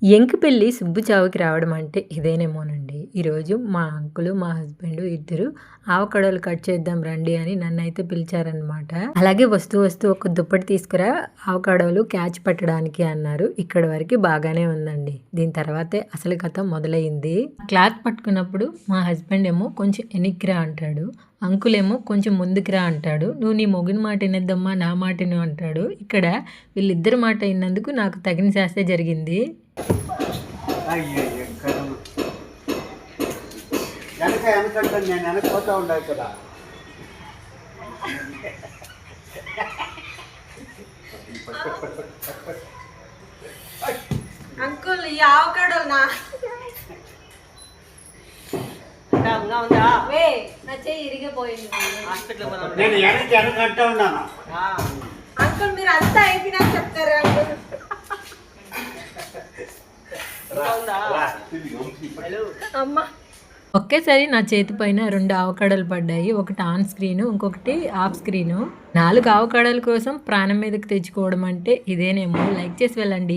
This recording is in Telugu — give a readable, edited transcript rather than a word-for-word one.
ఎంకిపెళ్లి సుబ్బు చావుకి రావడం అంటే ఇదేనేమోనండి. ఈరోజు మా అంకులు, మా హస్బెండ్ ఇద్దరు ఆవకాడోలు కట్ చేద్దాం రండి అని నన్నైతే పిలిచారనమాట. అలాగే వస్తూ వస్తూ ఒక దుప్పటి తీసుకురా ఆవకాడోలు క్యాచ్ పెట్టడానికి అన్నారు. ఇక్కడి వరకు బాగానే ఉందండి. దీని తర్వాతే అసలు కథ మొదలైంది. క్లాత్ పట్టుకున్నప్పుడు మా హస్బెండ్ ఏమో కొంచెం ఎనిక్కిరా అంటాడు. అంకుల్ ఏమో కొంచెం ముందుకురా అంటాడు. నువ్వు నీ మొగుని మాట వినొద్దమ్మా నా మాట విను అంటాడు. ఇక్కడ వీళ్ళిద్దరి మాట విన్నందుకు నాకు తగిన శాస్తే జరిగింది. అయ్యయ్యో కర్మ. వెనకంటే నేను వెనకపోతా ఉండాలి కదా. అంకుల్ ఈ ఆవకాడో నా చెయ్యి ఇరిగిపోయింది. నేను వెనకంటా ఉన్నాను. అంకుల్ మీరు అంతా అయిపోయినా చెప్తారు అంకుల్. అమ్మా ఒకేసారి నా చేతి పైన 2 ఆవకాడలు పడ్డాయి. ఒకటి ఆన్ స్క్రీను, ఇంకొకటి ఆఫ్ స్క్రీను. 4 ఆవకాడల కోసం ప్రాణం మీదకి తెచ్చుకోవడం అంటే ఇదేనేమో. లైక్ చేసి వెళ్ళండి.